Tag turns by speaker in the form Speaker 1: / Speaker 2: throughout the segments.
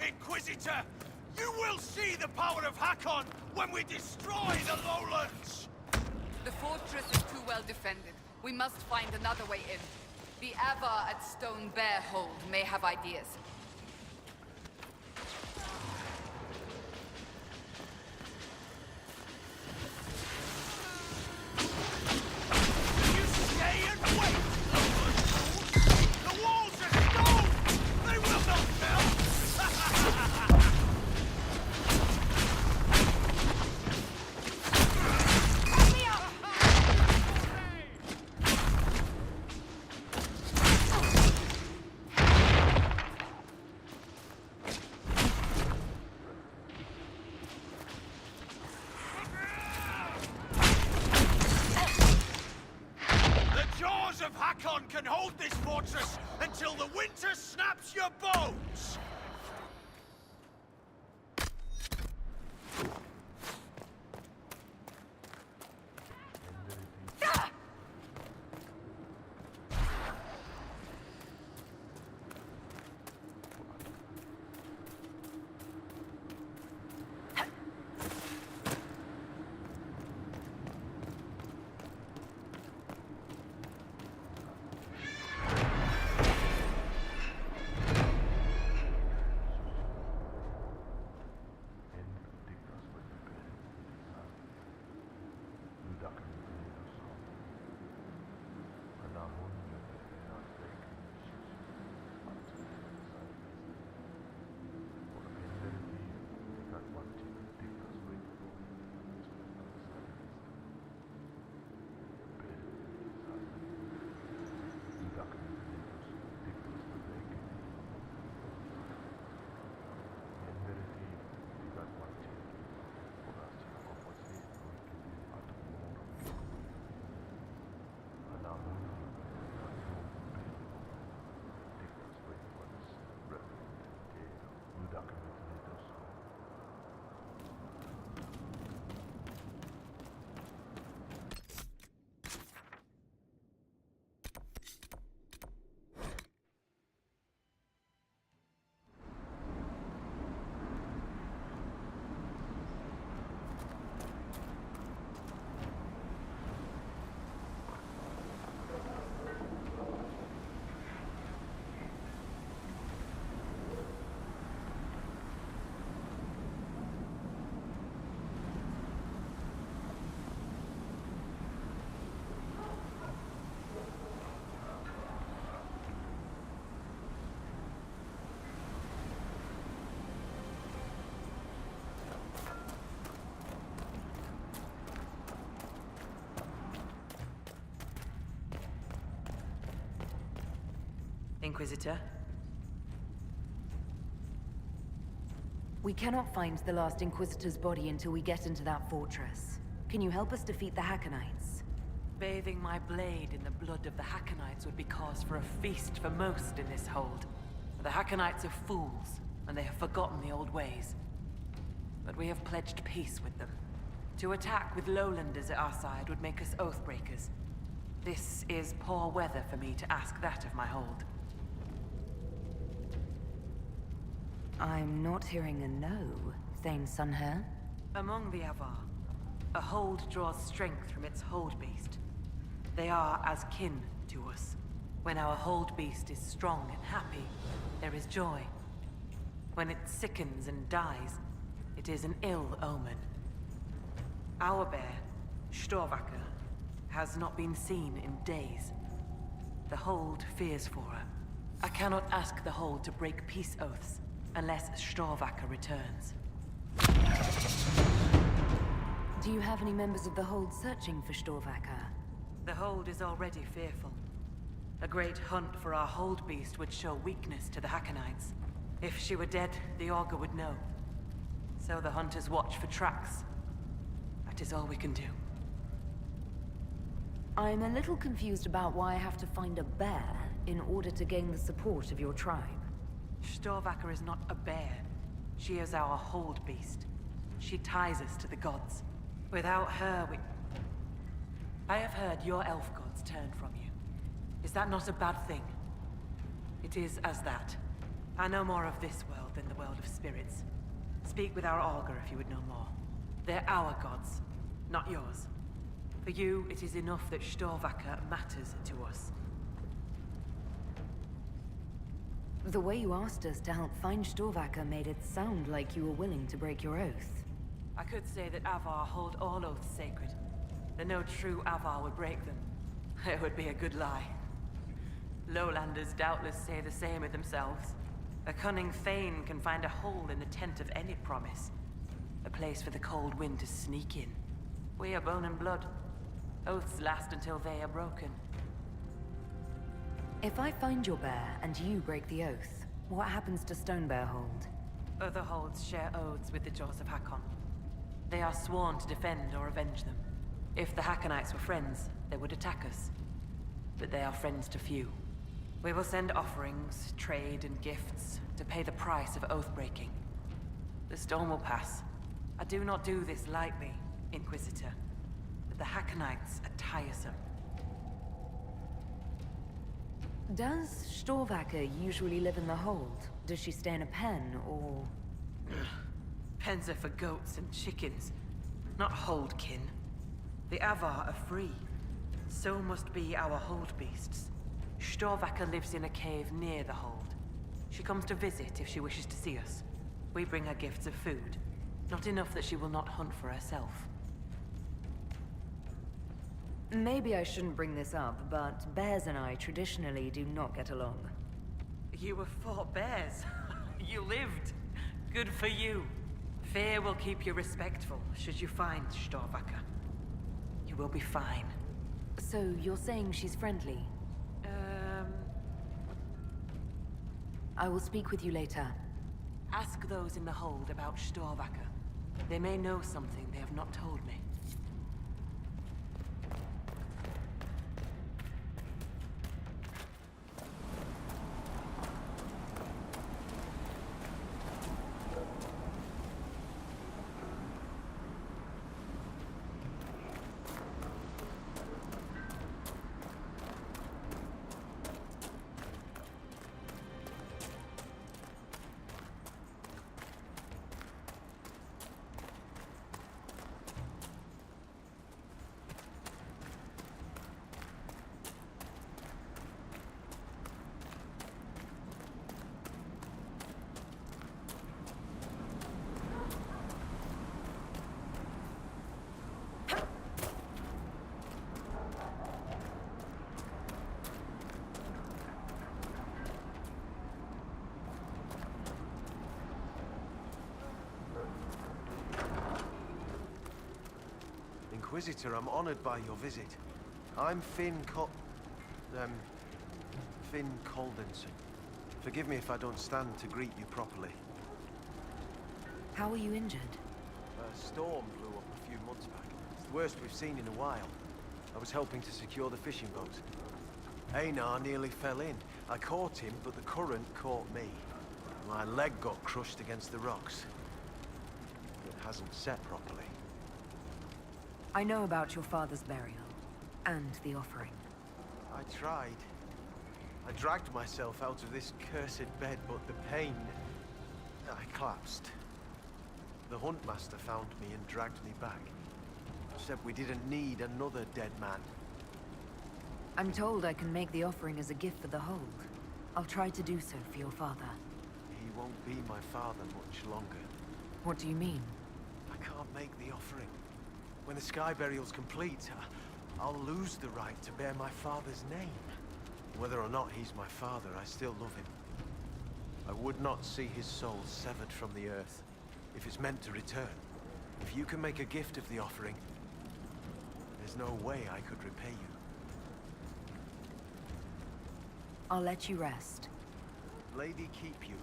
Speaker 1: Inquisitor! You will see the power of Hakon when we destroy the lowlands!
Speaker 2: The fortress is too well defended. We must find another way in. The Avar at Stone Bear Hold may have ideas.
Speaker 1: You stay and wait, lowland fools! The walls are stone! They will not melt! Of Hakon can hold this fortress until the winter snaps your bones!
Speaker 3: Inquisitor?
Speaker 4: We cannot find the last Inquisitor's body until we get into that fortress. Can you help us defeat the Hackonites?
Speaker 3: Bathing my blade in the blood of the Hackonites would be cause for a feast for most in this hold. The Hackonites are fools, and they have forgotten the old ways. But we have pledged peace with them. To attack with lowlanders at our side would make us oathbreakers. This is poor weather for me to ask that of my hold.
Speaker 4: I'm not hearing a no, Thane Sunhair.
Speaker 3: Among the Avar, a hold draws strength from its hold beast. They are as kin to us. When our hold beast is strong and happy, there is joy. When it sickens and dies, it is an ill omen. Our bear, Storvacker, has not been seen in days. The hold fears for her. I cannot ask the hold to break peace oaths unless Storvacker returns.
Speaker 4: Do you have any members of the hold searching for Storvacker?
Speaker 3: The hold is already fearful. A great hunt for our hold beast would show weakness to the Hackonites. If she were dead, the Augur would know. So the hunters watch for tracks. That is all we can do.
Speaker 4: I'm a little confused about why I have to find a bear in order to gain the support of your tribe.
Speaker 3: Storvacker is not a bear. She is our hold beast. She ties us to the gods. Without her, I have heard your elf gods turned from you. Is that not a bad thing? It is as that. I know more of this world than the world of spirits. Speak with our augur if you would know more. They're our gods, not yours. For you, it is enough that Storvaker matters to us.
Speaker 4: The way you asked us to help find Storvaker made it sound like you were willing to break your oath.
Speaker 3: I could say that Avar hold all oaths sacred. That no true Avar would break them. It would be a good lie. Lowlanders doubtless say the same of themselves. A cunning Thane can find a hole in the tent of any promise. A place for the cold wind to sneak in. We are bone and blood. Oaths last until they are broken.
Speaker 4: If I find your bear and you break the oath, what happens to Stonebearhold?
Speaker 3: Other holds share oaths with the Jaws of Hakon. They are sworn to defend or avenge them. If the Hakonites were friends, they would attack us. But they are friends to few. We will send offerings, trade, and gifts to pay the price of oath-breaking. The storm will pass. I do not do this lightly, Inquisitor. But the Hakonites are tiresome.
Speaker 4: Does Storvaker usually live in the hold? Does she stay in a pen, or...?
Speaker 3: Pens are for goats and chickens, not holdkin. The Avar are free. So must be our hold beasts. Storvaker lives in a cave near the hold. She comes to visit if she wishes to see us. We bring her gifts of food. Not enough that she will not hunt for herself.
Speaker 4: Maybe I shouldn't bring this up, but bears and I traditionally do not get along.
Speaker 3: You have fought bears. You lived. Good for you. Fear will keep you respectful should you find Storvaker. You will be fine.
Speaker 4: So you're saying she's friendly? I will speak with you later.
Speaker 3: Ask those in the hold about Storvaker. They may know something they have not told me.
Speaker 5: Inquisitor, I'm honored by your visit. I'm Finn Coldenson. Forgive me if I don't stand to greet you properly.
Speaker 4: How are you injured?
Speaker 5: A storm blew up a few months back. It's the worst we've seen in a while. I was helping to secure the fishing boat. Einar nearly fell in. I caught him, but the current caught me. My leg got crushed against the rocks. It hasn't set properly.
Speaker 4: I know about your father's burial, and the offering.
Speaker 5: I tried. I dragged myself out of this cursed bed, but the pain... I collapsed. The huntmaster found me and dragged me back. Said we didn't need another dead man.
Speaker 4: I'm told I can make the offering as a gift for the hold. I'll try to do so for your father.
Speaker 5: He won't be my father much longer.
Speaker 4: What do you mean?
Speaker 5: I can't make the offering. When the sky burial's complete, I'll lose the right to bear my father's name. Whether or not he's my father, I still love him. I would not see his soul severed from the earth, if it's meant to return. If you can make a gift of the offering, there's no way I could repay you.
Speaker 4: I'll let you rest.
Speaker 5: Lady keep you.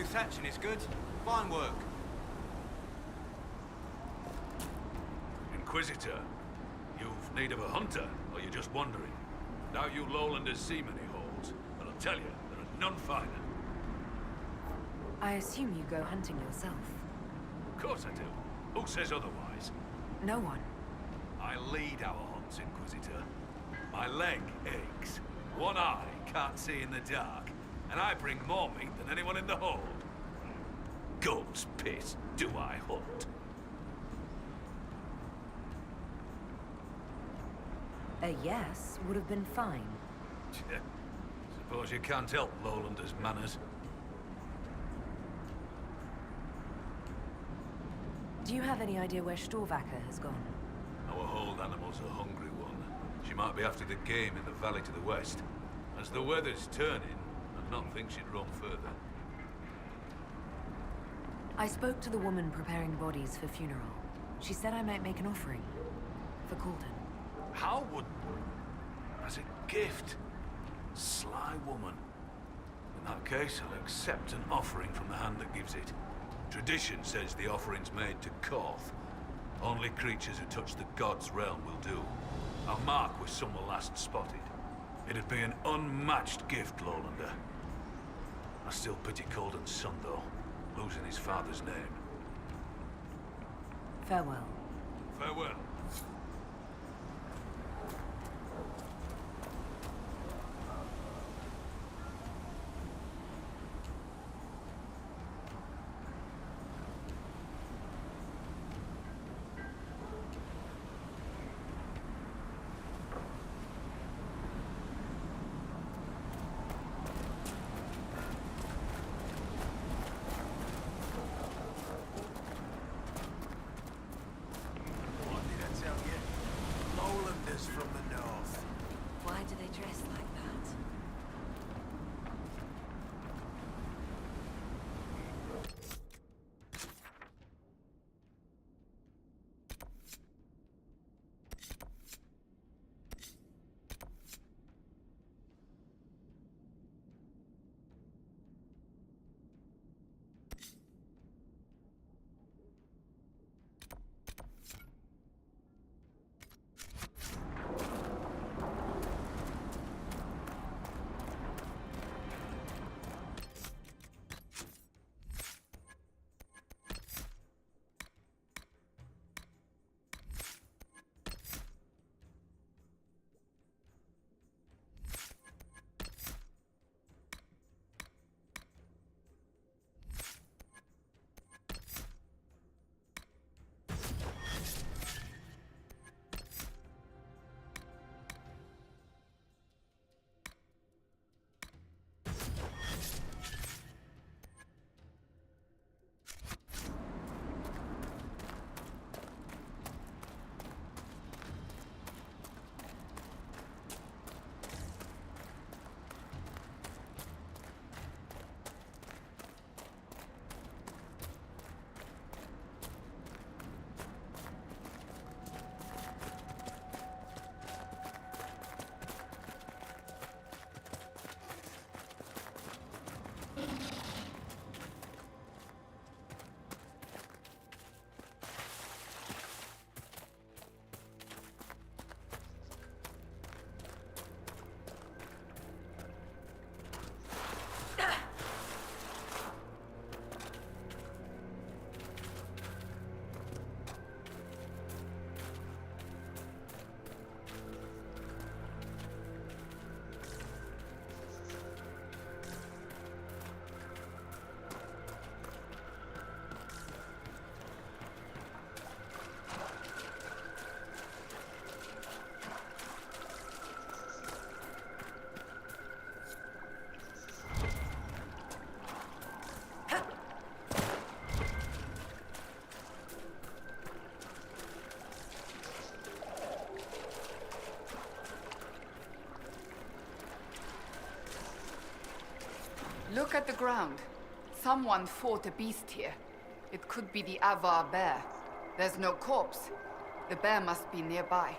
Speaker 6: This hatching is good. Fine work.
Speaker 7: Inquisitor, you've need of a hunter, or you're just wandering? Doubt you lowlanders see many holes, but I'll tell you, there are none finer.
Speaker 4: I assume you go hunting yourself.
Speaker 7: Of course I do. Who says otherwise?
Speaker 4: No one.
Speaker 7: I lead our hunts, Inquisitor. My leg aches. One eye can't see in the dark. And I bring more meat than anyone in the hold. Goat's piss, do I hunt?
Speaker 4: A yes would have been fine.
Speaker 7: Suppose you can't help Lowlanders' manners.
Speaker 4: Do you have any idea where Storvacker has gone?
Speaker 7: Our hold animal's a hungry one. She might be after the game in the valley to the west. As the weather's turning, I'd not think she'd roam further.
Speaker 4: I spoke to the woman preparing bodies for funeral. She said I might make an offering. For Calden.
Speaker 7: How would... as a gift? Sly woman. In that case, I'll accept an offering from the hand that gives it. Tradition says the offering's made to Koth. Only creatures who touch the gods' realm will do. Our mark was someone last spotted. It'd be an unmatched gift, Lowlander. I still pity Calden's son, though, losing his father's name.
Speaker 4: Farewell.
Speaker 7: Farewell.
Speaker 5: What did I tell you? Lowlanders from the north.
Speaker 3: Why do they dress like that?
Speaker 2: Look at the ground. Someone fought a beast here. It could be the Avar bear. There's no corpse. The bear must be nearby.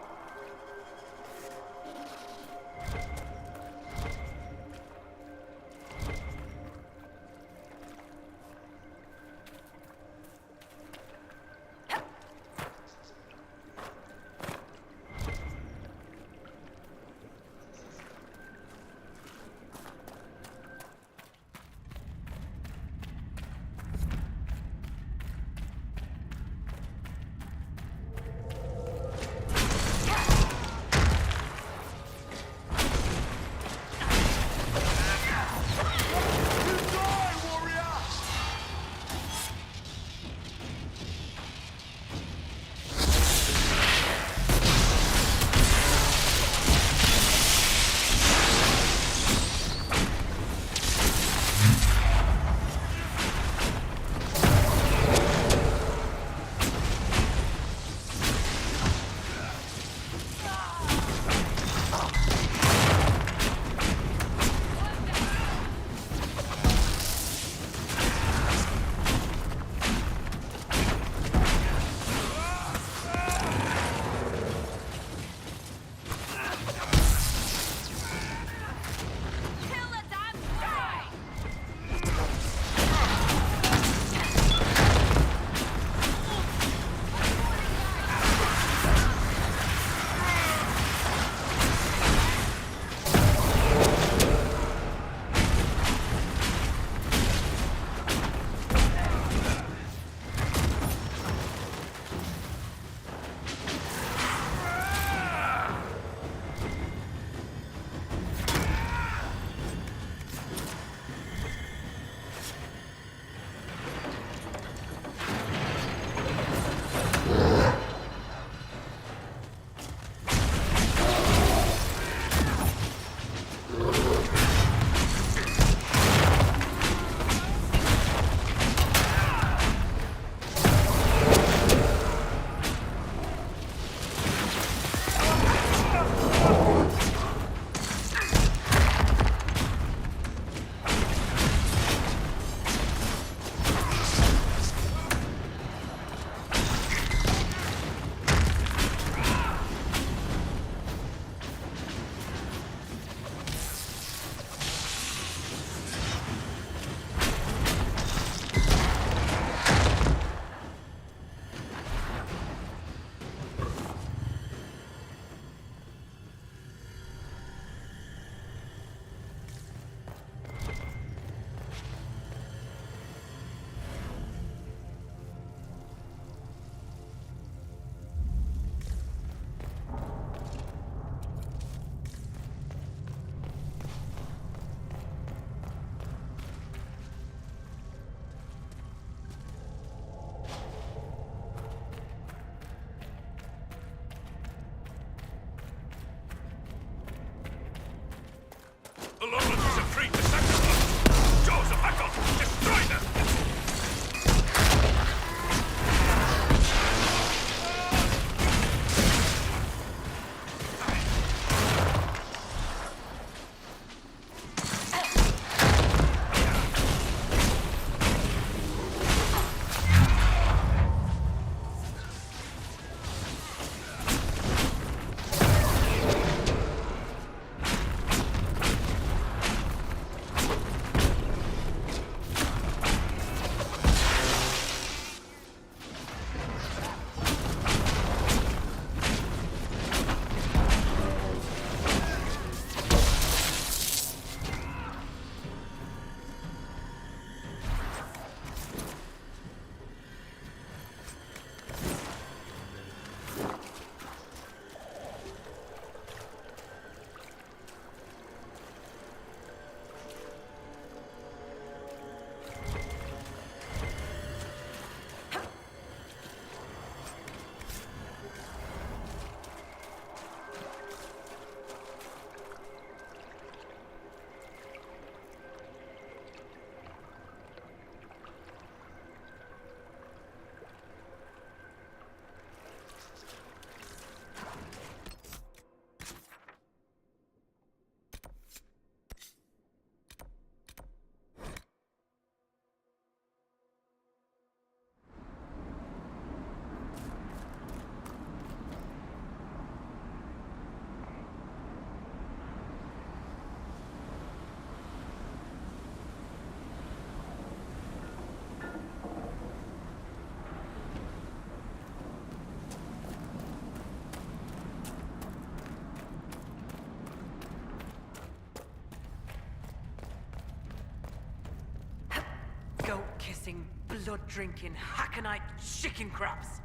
Speaker 3: blood-drinking, Hakonite chicken crabs!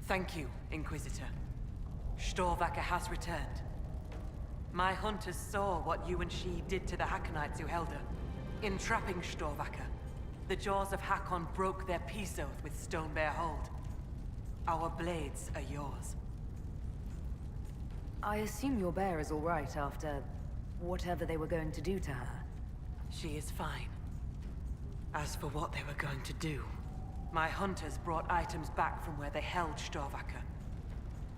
Speaker 3: Thank you, Inquisitor. Storvacker has returned. My hunters saw what you and she did to the Hakonites who held her. In trapping Storvacker, the jaws of Hakon broke their peace oath with Stonebear hold. Our blades are yours.
Speaker 4: I assume your bear is all right after whatever they were going to do to her.
Speaker 3: She is fine. As for what they were going to do, my hunters brought items back from where they held Storvacker.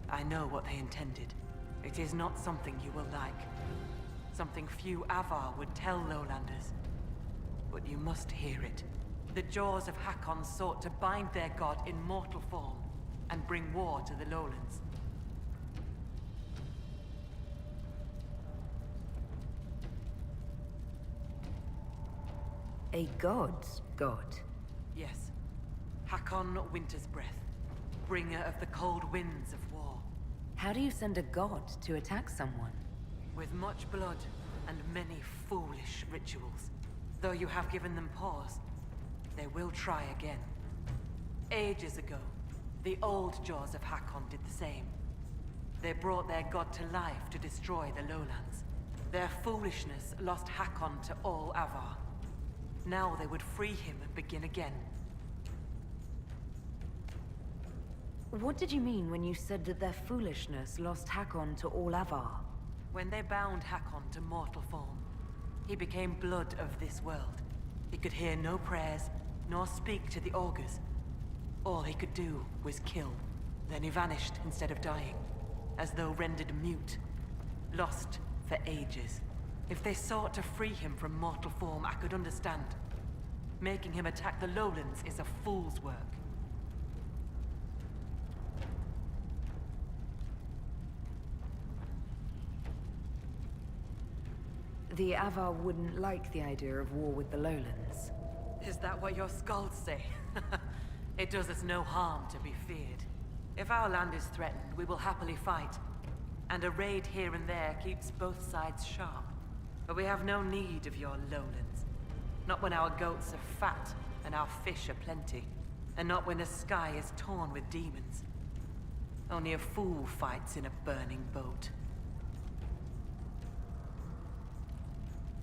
Speaker 3: I know what they intended. It is not something you will like. Something few Avar would tell Lowlanders. But you must hear it. The jaws of Hakon sought to bind their god in mortal form and bring war to the Lowlands.
Speaker 4: A god's god?
Speaker 3: Yes. Hakon Winter's Breath, bringer of the cold winds of war.
Speaker 4: How do you send a god to attack someone?
Speaker 3: With much blood and many foolish rituals. Though you have given them pause, they will try again. Ages ago, the old jaws of Hakon did the same. They brought their god to life to destroy the lowlands. Their foolishness lost Hakon to all Avar. Now they would free him and begin again.
Speaker 4: What did you mean when you said that their foolishness lost Hakon to all Avar?
Speaker 3: When they bound Hakon to mortal form, he became blood of this world. He could hear no prayers, nor speak to the augurs. All he could do was kill. Then he vanished instead of dying, as though rendered mute, lost for ages. If they sought to free him from mortal form, I could understand. Making him attack the lowlands is a fool's work.
Speaker 4: The Avar wouldn't like the idea of war with the lowlands.
Speaker 3: Is that what your skulls say? It does us no harm to be feared. If our land is threatened, we will happily fight. And a raid here and there keeps both sides sharp. But we have no need of your lowlands. Not when our goats are fat and our fish are plenty. And not when the sky is torn with demons. Only a fool fights in a burning boat.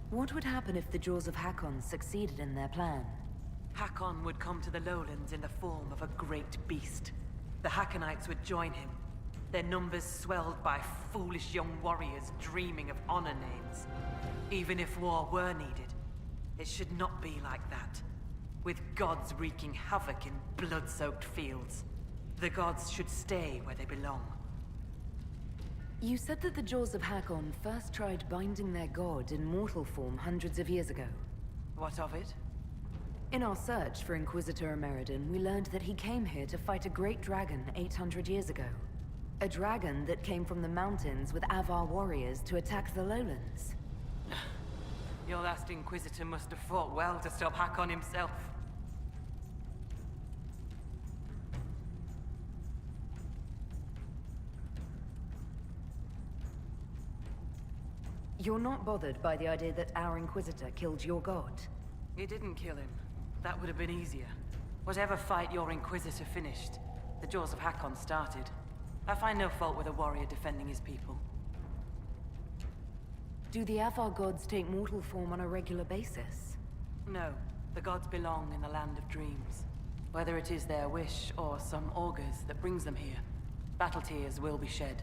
Speaker 4: What would happen if the Jaws of Hakon succeeded in their plan?
Speaker 3: Hakon would come to the lowlands in the form of a great beast. The Hakonites would join him, their numbers swelled by foolish young warriors dreaming of honor names. Even if war were needed, it should not be like that. With gods wreaking havoc in blood-soaked fields. The gods should stay where they belong.
Speaker 4: You said that the Jaws of Hakon first tried binding their god in mortal form hundreds of years ago.
Speaker 3: What of it?
Speaker 4: In our search for Inquisitor Emeridon, we learned that he came here to fight a great dragon 800 years ago. A dragon that came from the mountains with Avar warriors to attack the lowlands.
Speaker 3: Your last Inquisitor must have fought well to stop Hakon himself.
Speaker 4: You're not bothered by the idea that our Inquisitor killed your god?
Speaker 3: He didn't kill him. That would have been easier. Whatever fight your Inquisitor finished, the Jaws of Hakon started. I find no fault with a warrior defending his people.
Speaker 4: Do the Avar gods take mortal form on a regular basis?
Speaker 3: No, the gods belong in the land of dreams. Whether it is their wish or some augurs that brings them here, battle tears will be shed.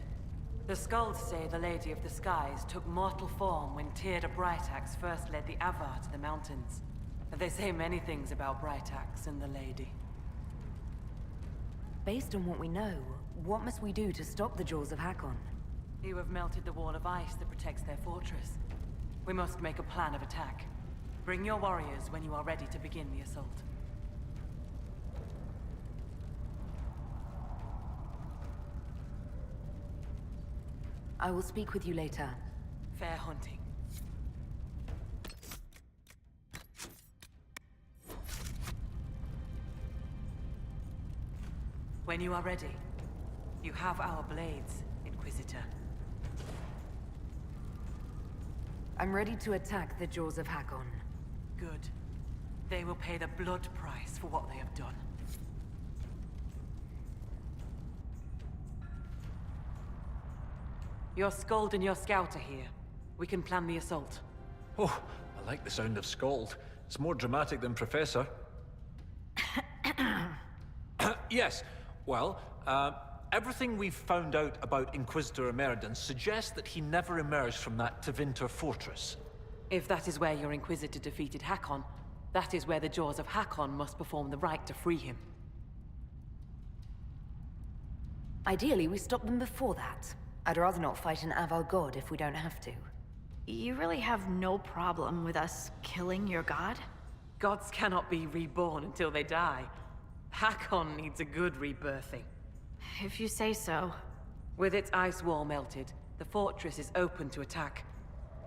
Speaker 3: The skulls say the Lady of the Skies took mortal form when Tyrda Brightaxe first led the Avar to the mountains. They say many things about Brightaxe and the Lady.
Speaker 4: Based on what we know, what must we do to stop the Jaws of Hakon?
Speaker 3: You have melted the wall of ice that protects their fortress. We must make a plan of attack. Bring your warriors when you are ready to begin the assault.
Speaker 4: I will speak with you later.
Speaker 3: Fair hunting. When you are ready, you have our blades, Inquisitor.
Speaker 4: I'm ready to attack the Jaws of Hakon.
Speaker 3: Good. They will pay the blood price for what they have done. Your Skald and your Scout are here. We can plan the assault.
Speaker 8: Oh, I like the sound of Skald. It's more dramatic than Professor. Yes, well, everything we've found out about Inquisitor Emeriden suggests that he never emerged from that Tevinter fortress.
Speaker 3: If that is where your Inquisitor defeated Hakon, that is where the Jaws of Hakon must perform the rite to free him.
Speaker 4: Ideally, we stop them before that. I'd rather not fight an Avar god if we don't have to.
Speaker 9: You really have no problem with us killing your god?
Speaker 3: Gods cannot be reborn until they die. Hakon needs a good rebirthing.
Speaker 9: If you say so.
Speaker 3: With its ice wall melted, the fortress is open to attack.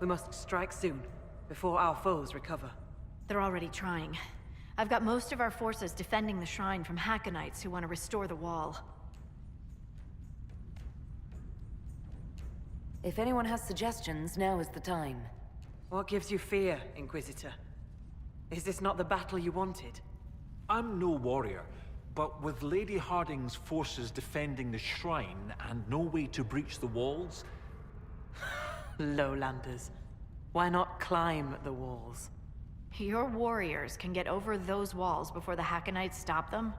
Speaker 3: We must strike soon, before our foes recover.
Speaker 9: They're already trying. I've got most of our forces defending the shrine from Hakonites who want to restore the wall.
Speaker 4: If anyone has suggestions, now is the time.
Speaker 3: What gives you fear, Inquisitor? Is this not the battle you wanted?
Speaker 8: I'm no warrior, but with Lady Harding's forces defending the shrine and no way to breach the walls...
Speaker 3: Lowlanders. Why not climb the walls?
Speaker 9: Your warriors can get over those walls before the Hakonites stop them?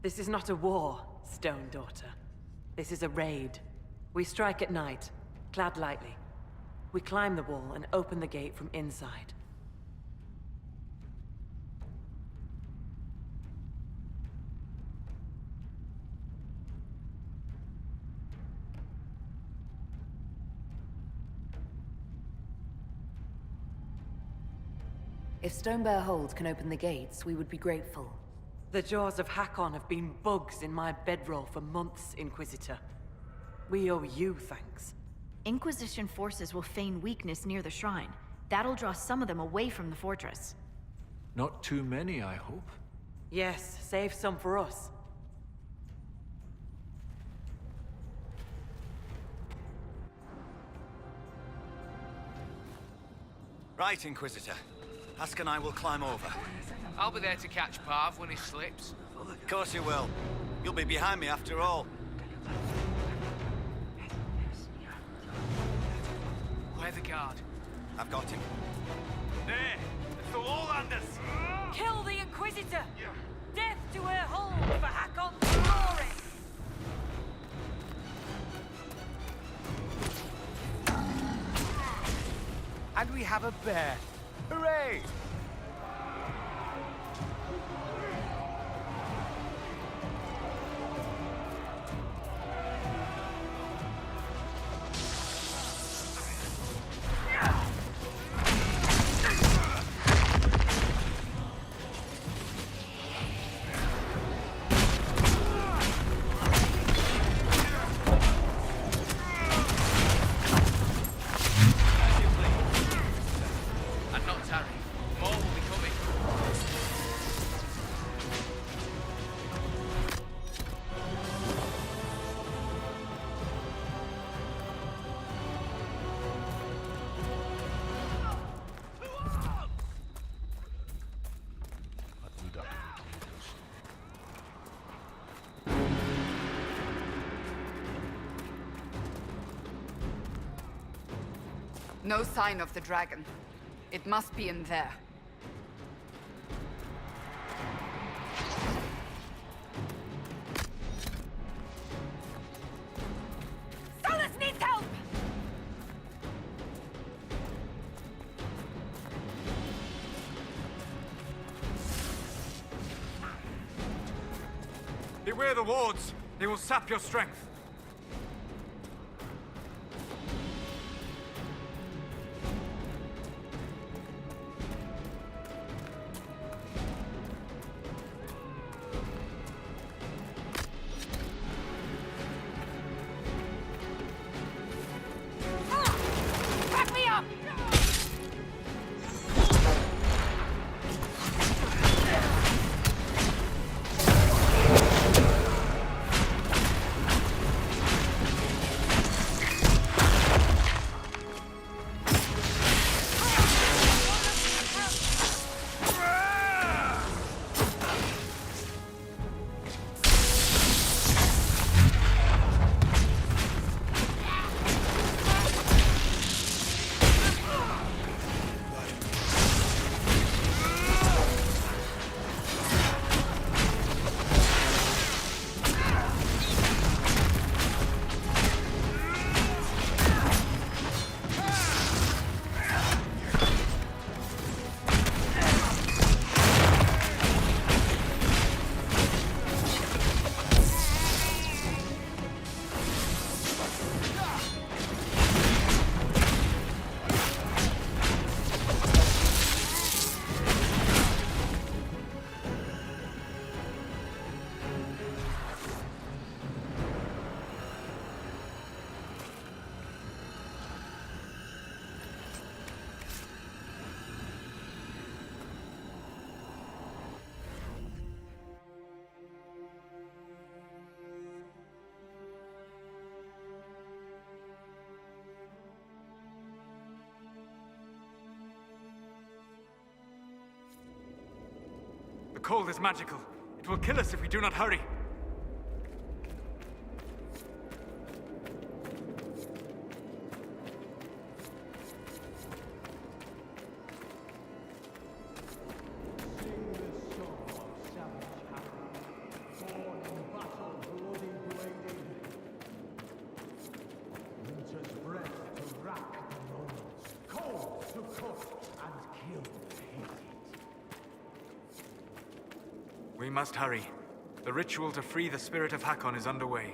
Speaker 3: This is not a war, Stone Daughter. This is a raid. We strike at night, clad lightly. We climb the wall and open the gate from inside.
Speaker 4: If Stonebear Hold can open the gates, we would be grateful.
Speaker 3: The jaws of Hakon have been bugs in my bedroll for months, Inquisitor. We owe you thanks.
Speaker 9: Inquisition forces will feign weakness near the shrine. That'll draw some of them away from the fortress.
Speaker 8: Not too many, I hope.
Speaker 3: Yes, save some for us.
Speaker 6: Right, Inquisitor. Ask and I will climb over.
Speaker 1: I'll be there to catch Parv when he slips.
Speaker 6: Of course you will. You'll be behind me after all.
Speaker 1: Where the guard?
Speaker 6: I've got him.
Speaker 1: There! It's the Lowlanders!
Speaker 3: Kill the Inquisitor! Death to her hold for Hakon's glory!
Speaker 1: And we have a bear! Hooray!
Speaker 2: No sign of the dragon. It must be in there.
Speaker 9: Solus needs help!
Speaker 6: Beware the wards. They will sap your strength.
Speaker 9: Back me up!
Speaker 10: cold is magical. It will kill us if we do not hurry. We must hurry. The ritual to free the spirit of Hakon is underway.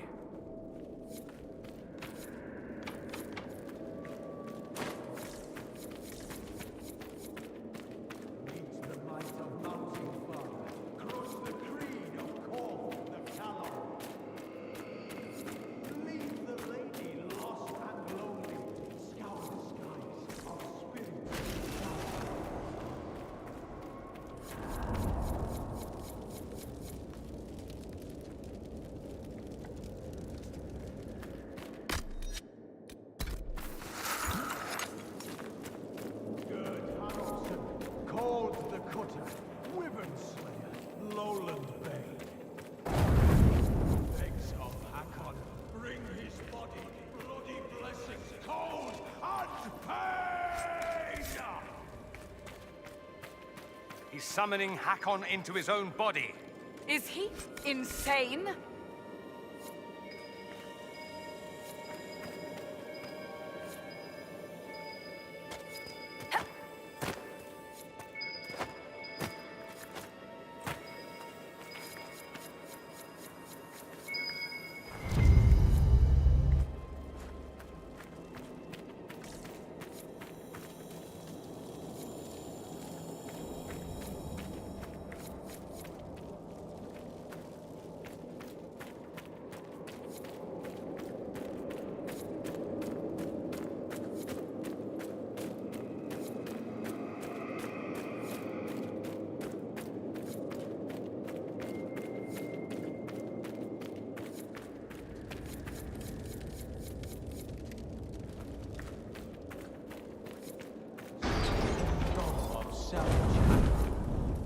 Speaker 11: He's summoning Hakon into his own body.
Speaker 2: Is he insane?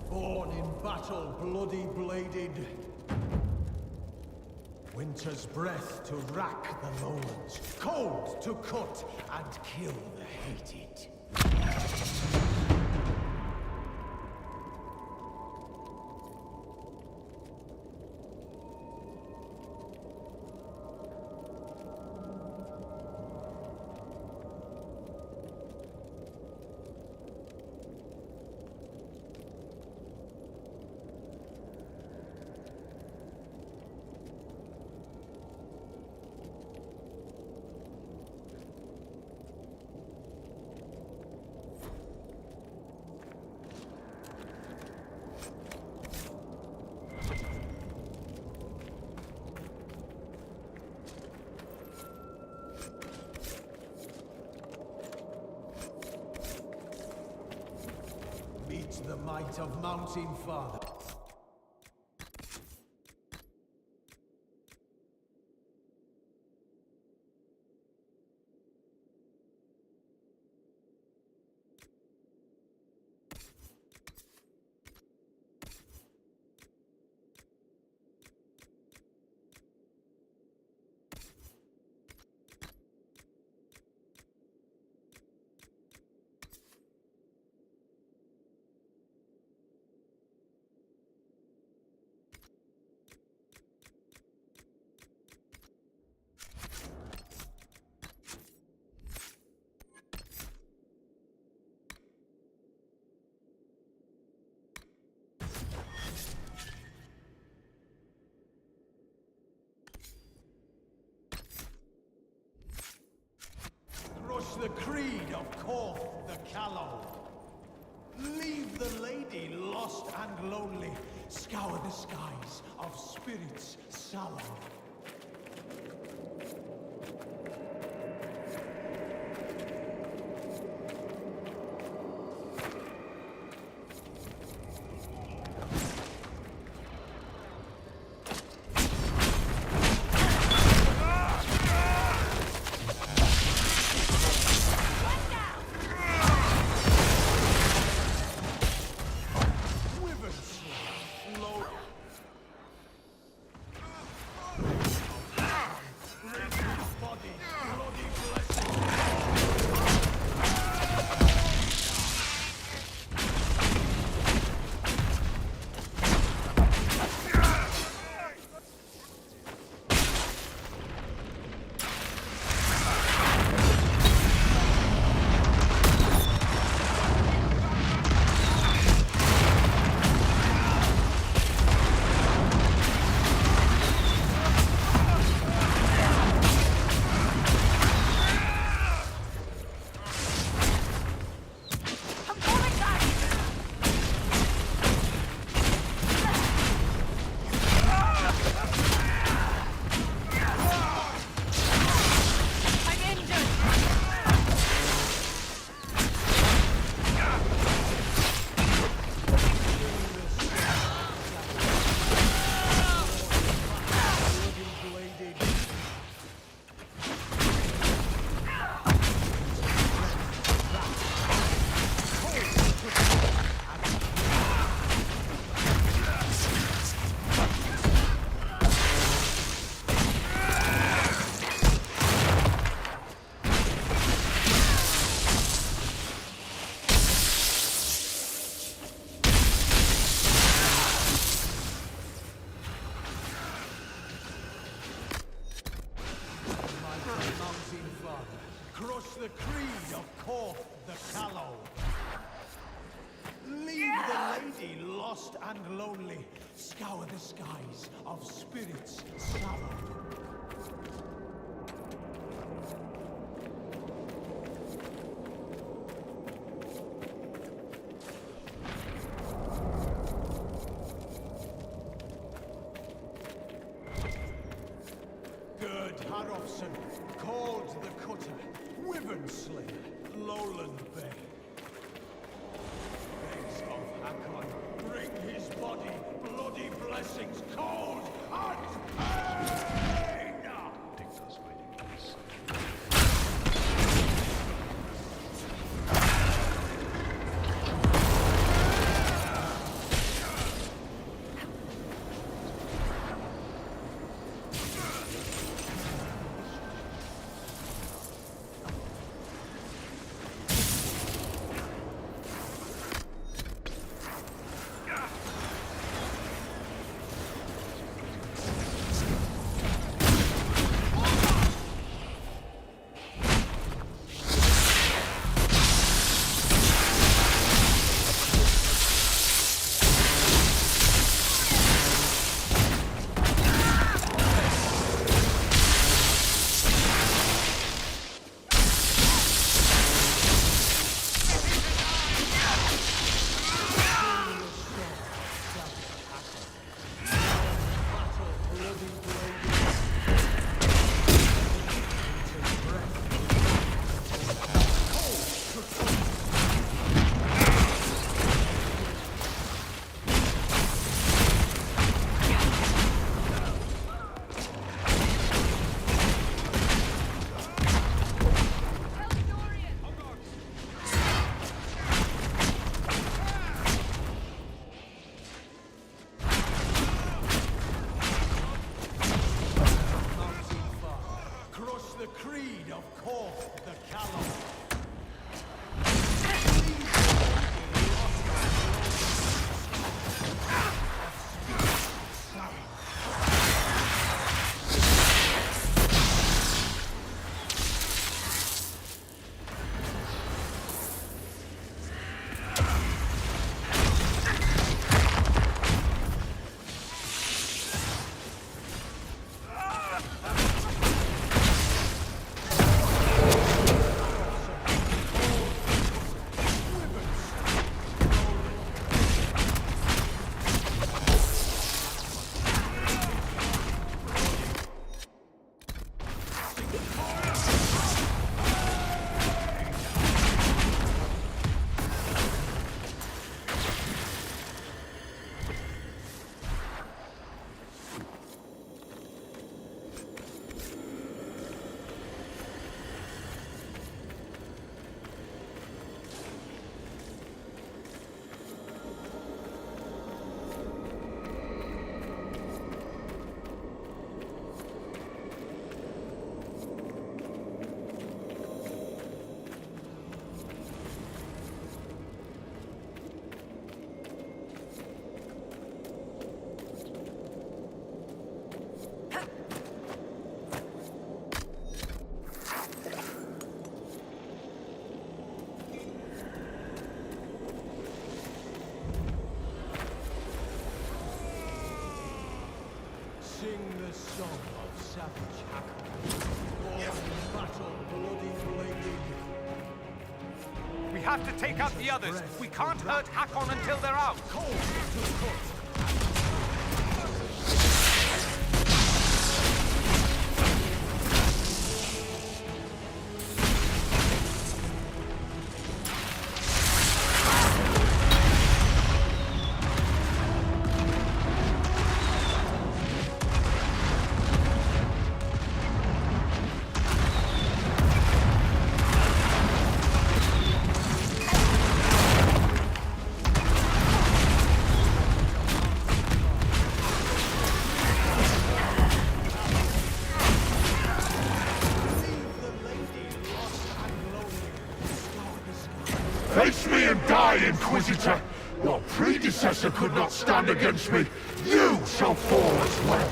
Speaker 1: Born in battle, bloody bladed. Winter's breath to rack the lowlands, cold to cut and kill the hated. Meet the might of Mountain Father. Crush the creed of Korth the Callow. Leave the lady lost and lonely. Scour the skies of spirits sullen. Wyvern Slayer. of Corth the Callow. Leave the lady lost and lonely. Scour the skies of spirits sorrow. Gerd Harofson, called the Cutter, Wyvern Slayer, Lowland Bay. Days of Hakon, bring his body, bloody blessings, cold and pain!
Speaker 7: Dictator's waiting for this.
Speaker 1: Sing the song of savage Hakon. Born in battle, bloody bladed.
Speaker 11: We have to take out the others. We can't hurt Hakon until they're out.
Speaker 1: Cold to cut.
Speaker 12: Face me and die, Inquisitor! Your predecessor could not stand against me. You shall fall as well!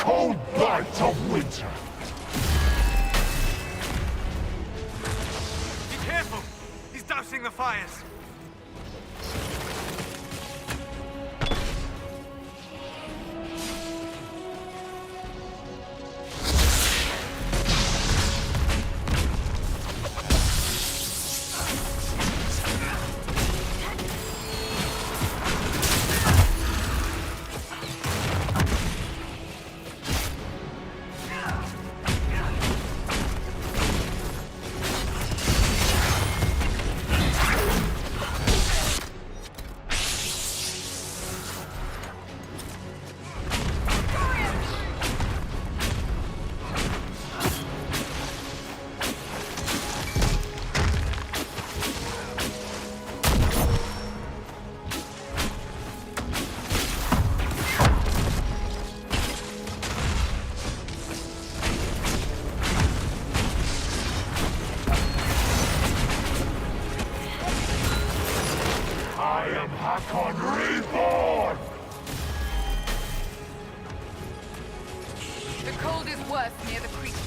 Speaker 12: cold bite of winter.
Speaker 11: Be careful! He's dousing the fires!
Speaker 12: Hakon reborn!
Speaker 2: The cold is worse near the creature.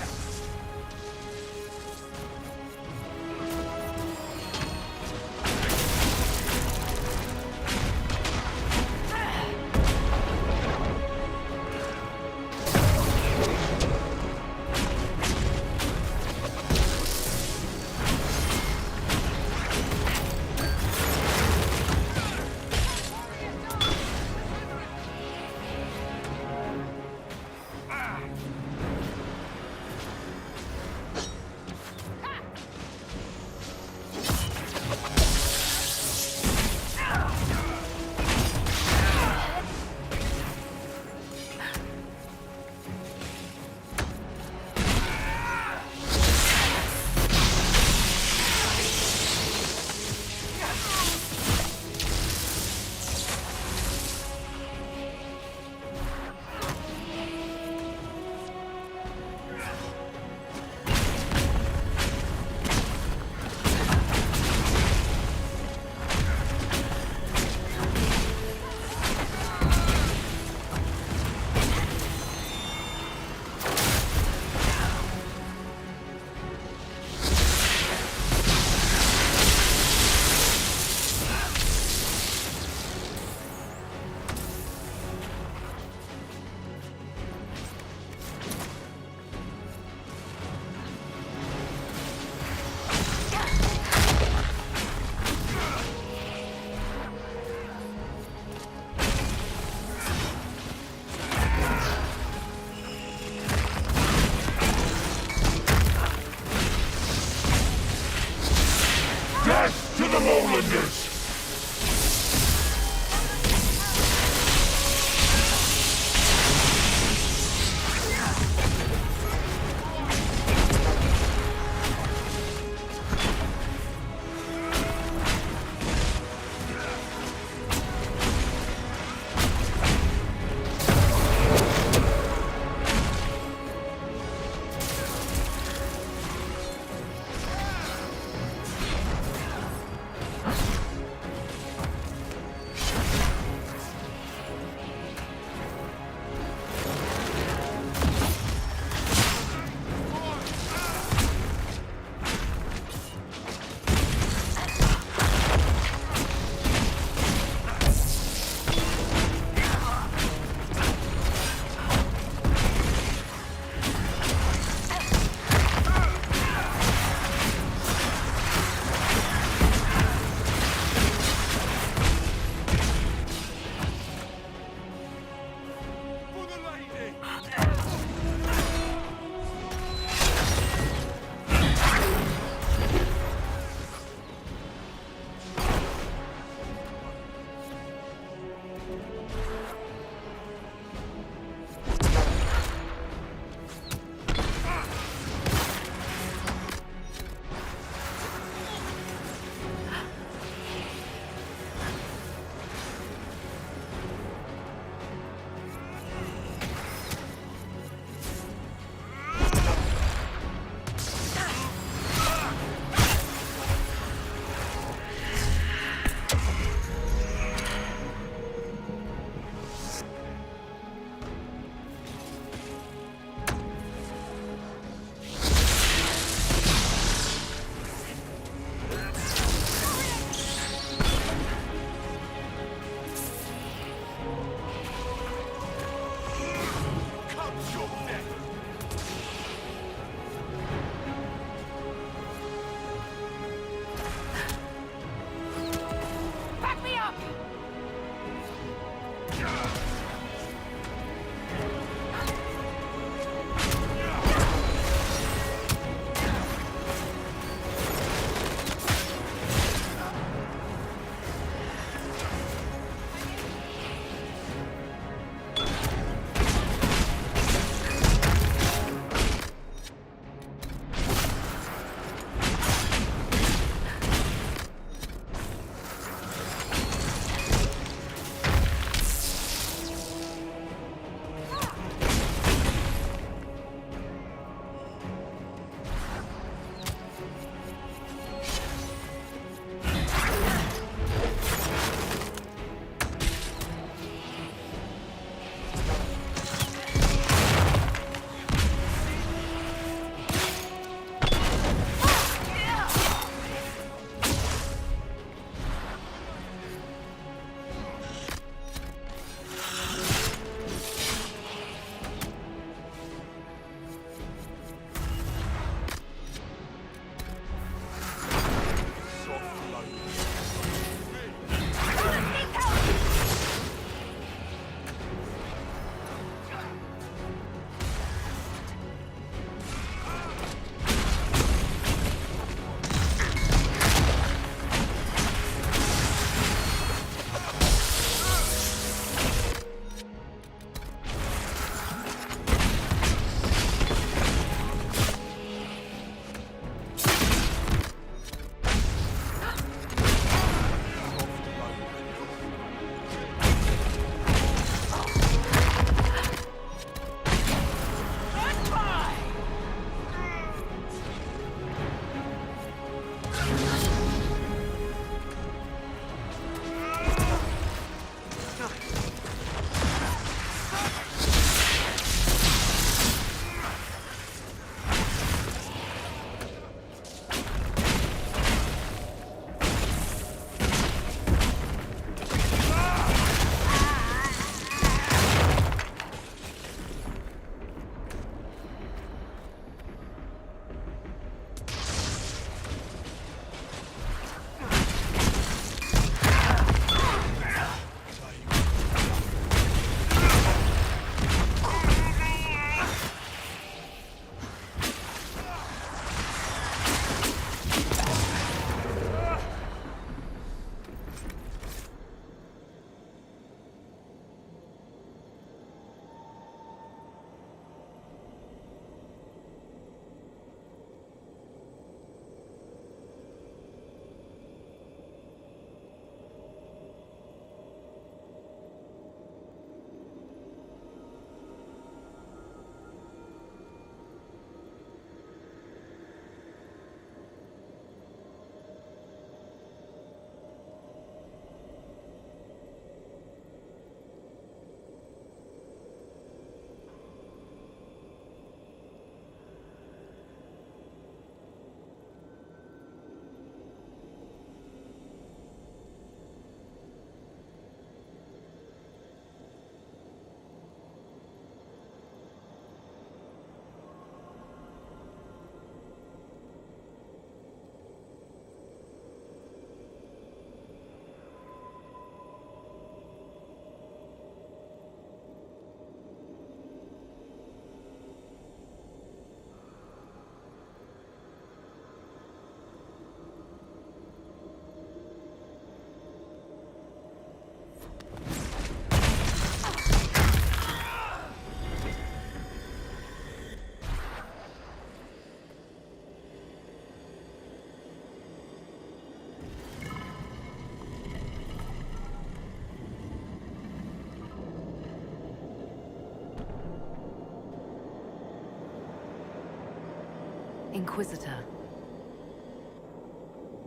Speaker 4: Inquisitor.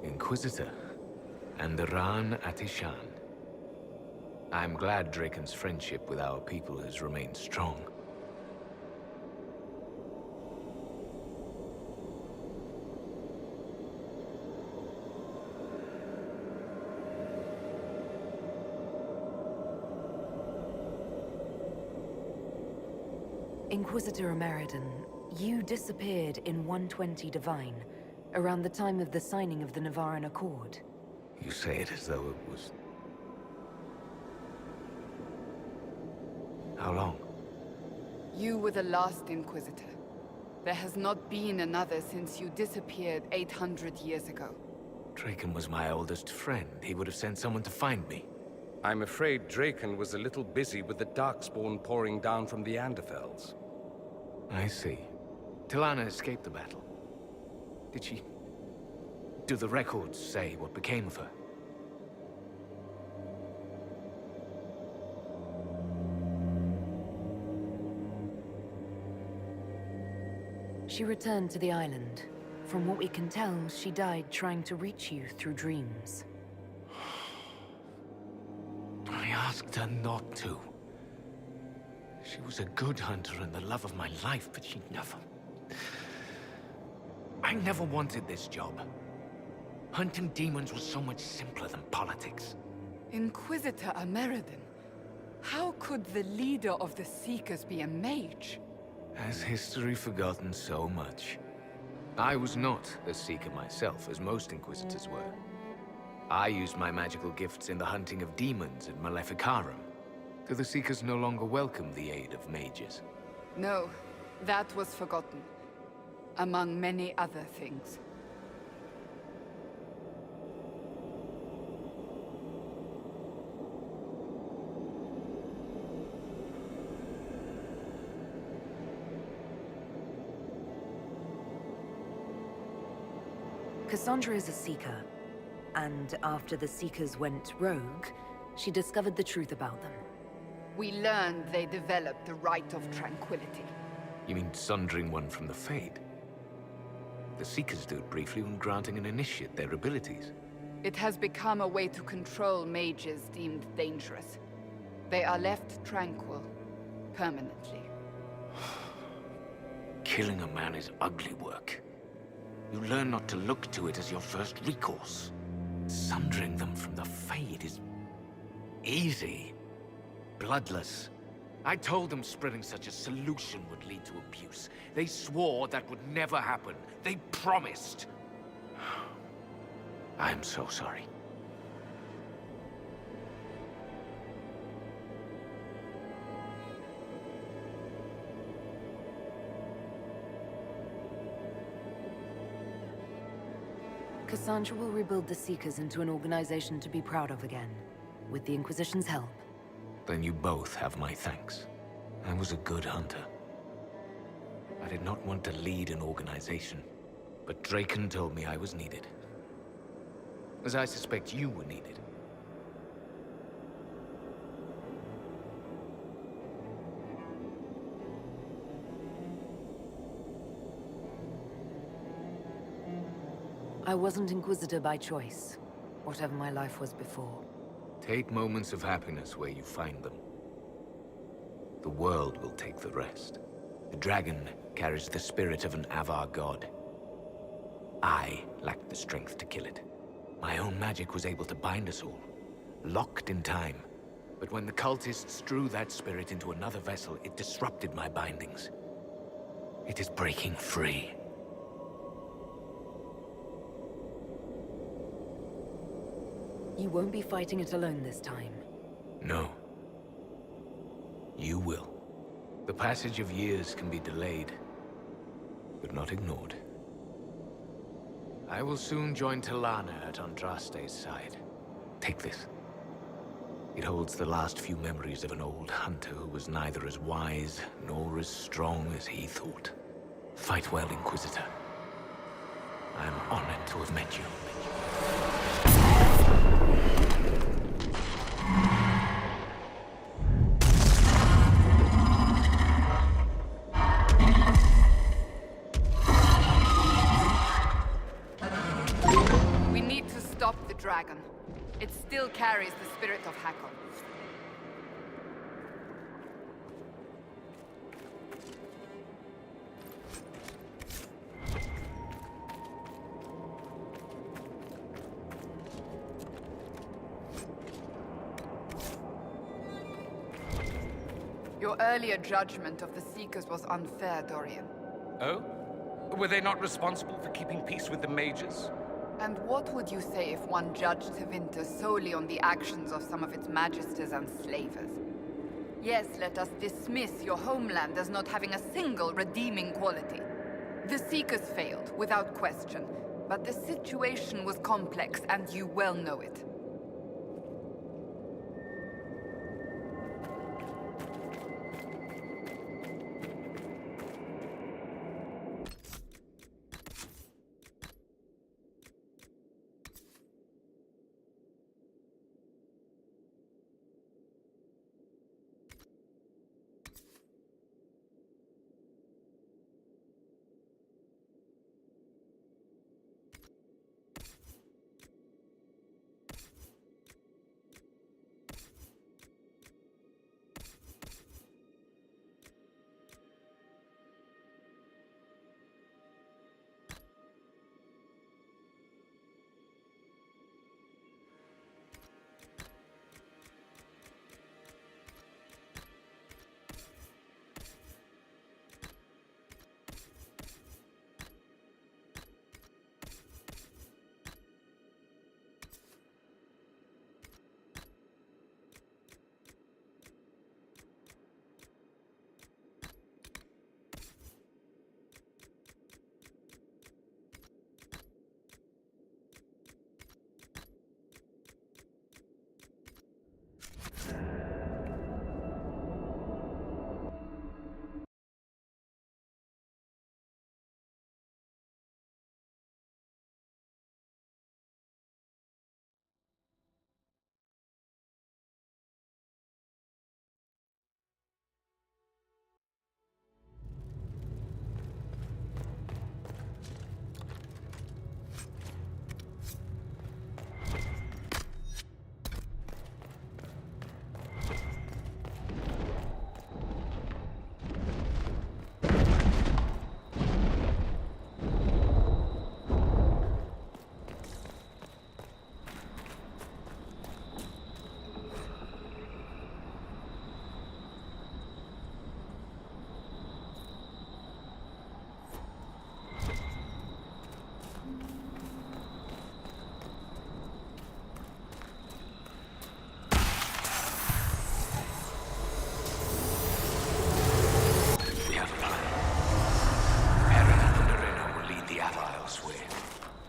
Speaker 13: Inquisitor. And Ran Atishan. I'm glad Draken's friendship with our people has remained strong.
Speaker 4: Inquisitor Ameridan, you disappeared in 120 Divine, around the time of the signing of the Navaran Accord.
Speaker 13: You say it as though it was... How long?
Speaker 2: You were the last Inquisitor. There has not been another since you disappeared 800 years ago.
Speaker 13: Draken was my oldest friend. He would have sent someone to find me.
Speaker 11: I'm afraid Draken was a little busy with the Darkspawn pouring down from the Anderfels.
Speaker 13: I see. Tilana escaped the battle. Did she... Do the records say what became of her?
Speaker 4: She returned to the island. From what we can tell, she died trying to reach you through dreams.
Speaker 13: I asked her not to. She was a good hunter and the love of my life, but she never... I never wanted this job. Hunting demons was so much simpler than politics.
Speaker 2: Inquisitor Ameridan, how could the leader of the Seekers be a mage?
Speaker 13: Has history forgotten so much? I was not a Seeker myself, as most Inquisitors were. I used my magical gifts in the hunting of demons in Maleficarum. Do the Seekers no longer welcome the aid of mages?
Speaker 2: No, that was forgotten. Among many other things.
Speaker 4: Cassandra is a Seeker, and after the Seekers went rogue, she discovered the truth about them.
Speaker 2: We learned they developed the Rite of Tranquility.
Speaker 13: You mean sundering one from the Fade? The Seekers do it briefly when granting an initiate their abilities.
Speaker 2: It has become a way to control mages deemed dangerous. They are left tranquil, permanently.
Speaker 13: Killing a man is ugly work. You learn not to look to it as your first recourse. Sundering them from the Fade is... easy. Bloodless. I told them spreading such a solution would lead to abuse. They swore that would never happen. They promised. I'm so sorry.
Speaker 4: Cassandra will rebuild the Seekers into an organization to be proud of again, with the Inquisition's help.
Speaker 13: Then you both have my thanks. I was a good hunter. I did not want to lead an organization, but Draken told me I was needed. As I suspect you were needed.
Speaker 4: I wasn't Inquisitor by choice, whatever my life was before.
Speaker 13: Take moments of happiness where you find them. The world will take the rest. The dragon carries the spirit of an Avar god. I lacked the strength to kill it. My own magic was able to bind us all, locked in time. But when the cultists drew that spirit into another vessel, it disrupted my bindings. It is breaking free.
Speaker 4: You won't be fighting it alone this time.
Speaker 13: No. You will. The passage of years can be delayed, but not ignored. I will soon join Tilana at Andraste's side. Take this. It holds the last few memories of an old hunter who was neither as wise nor as strong as he thought. Fight well, Inquisitor. I'm honored to have met you.
Speaker 2: dragon. It still carries the spirit of Hakon. Your earlier judgment of the Seekers was unfair, Dorian.
Speaker 10: Oh? Were they not responsible for keeping peace with the mages?
Speaker 2: And what would you say if one judged Tevinter solely on the actions of some of its magisters and slavers? Yes, let us dismiss your homeland as not having a single redeeming quality. The Seekers failed, without question, but the situation was complex, and you well know it.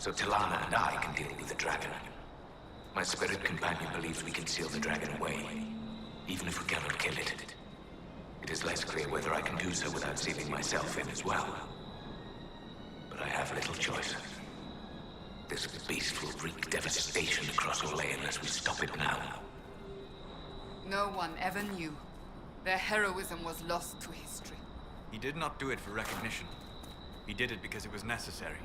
Speaker 13: So Tilana and I can deal with the dragon. My spirit companion believes we can seal the dragon away, even if we cannot kill it. It is less clear whether I can do so without sealing myself in as well. But I have little choice. This beast will wreak devastation across Olay unless we stop it now.
Speaker 2: No one ever knew. Their heroism was lost to history.
Speaker 6: He did not do it for recognition. He did it because it was necessary.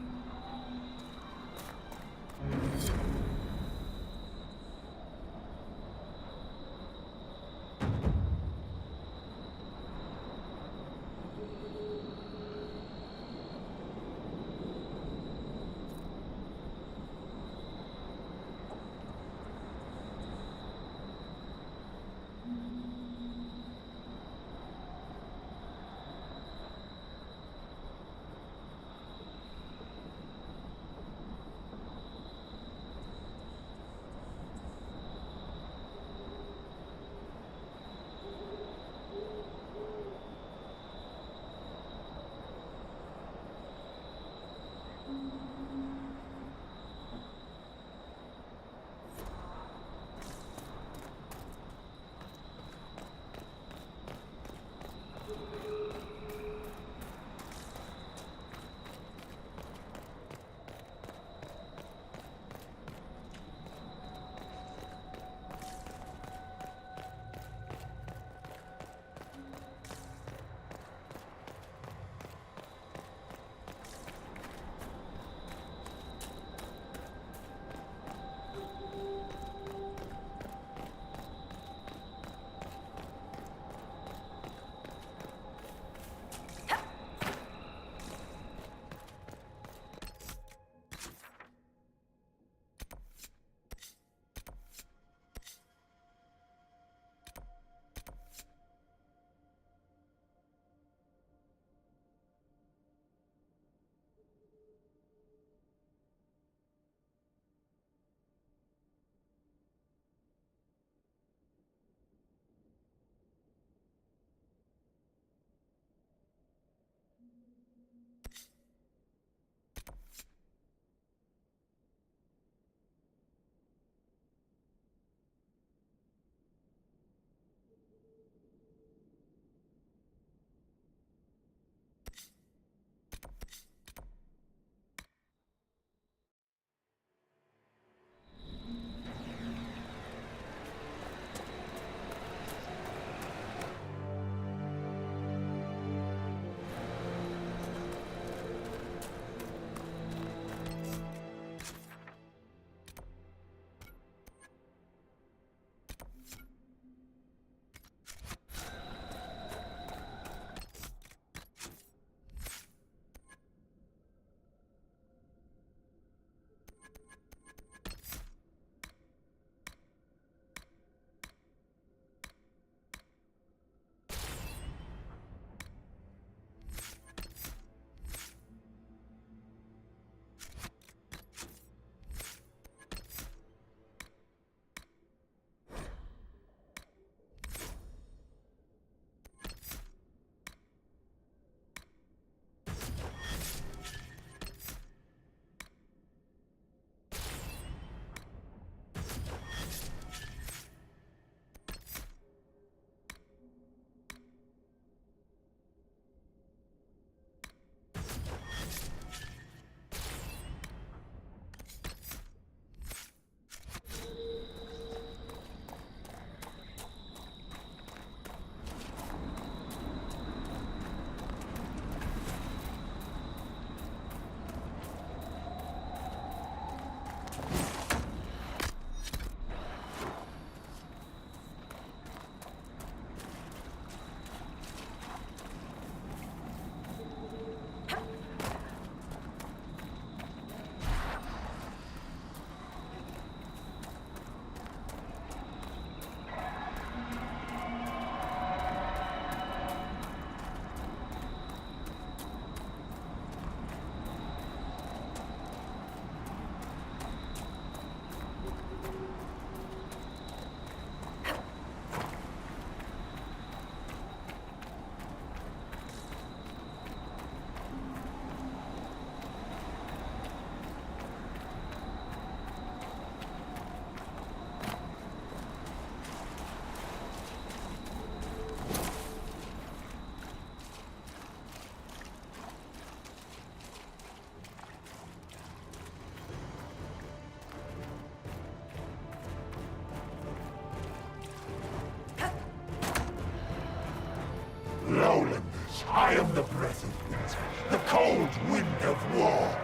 Speaker 12: battlefields, the cold wind of war.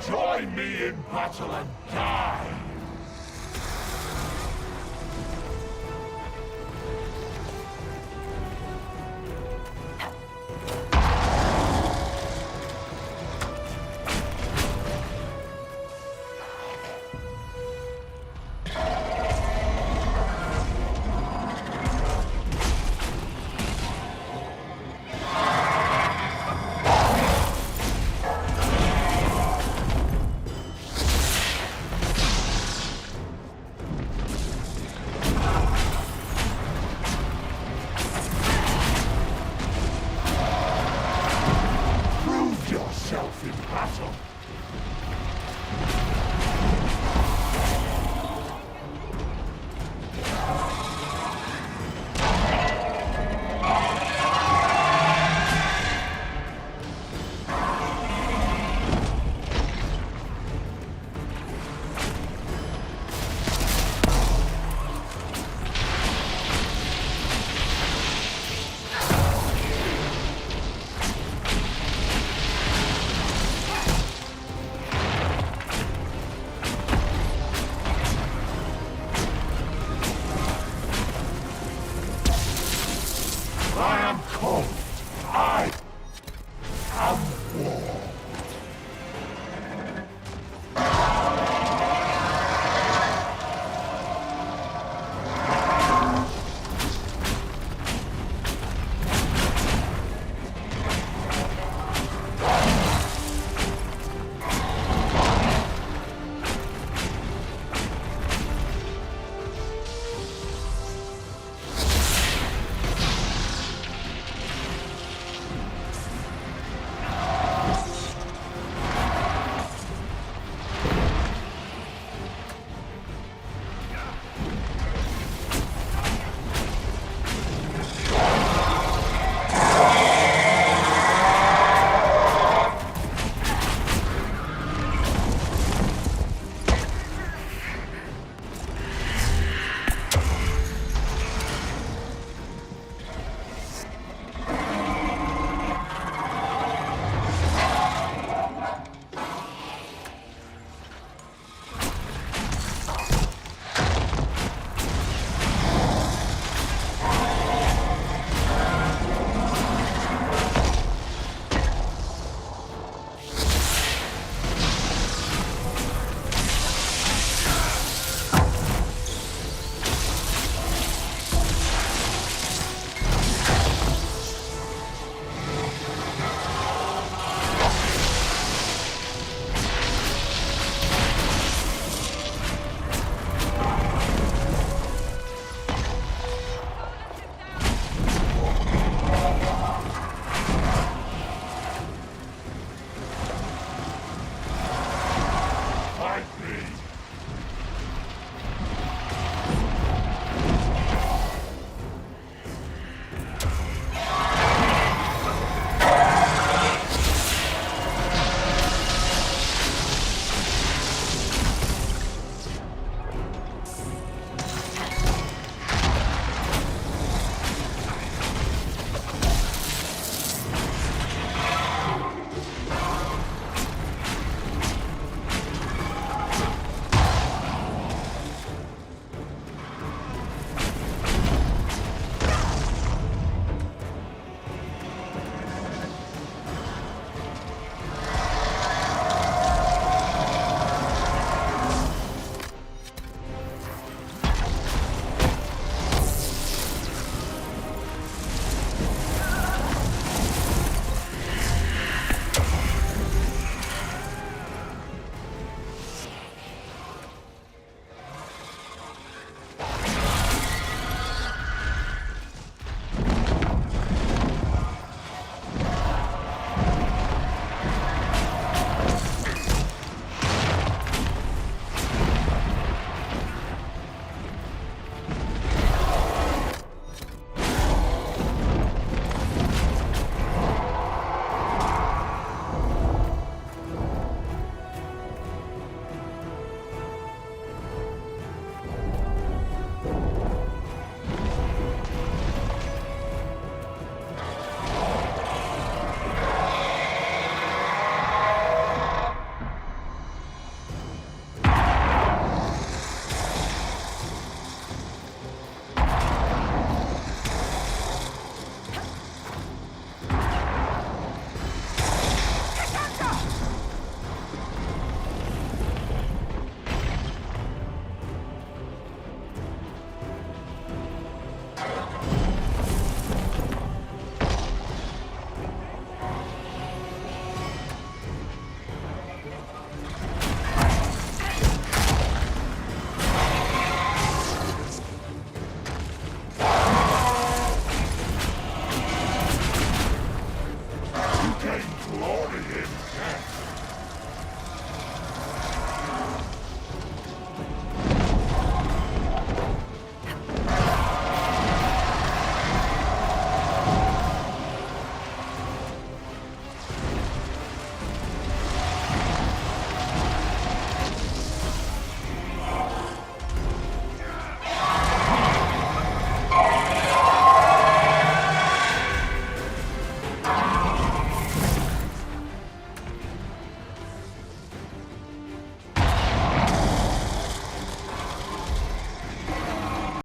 Speaker 12: Join me in battle and die! In battle.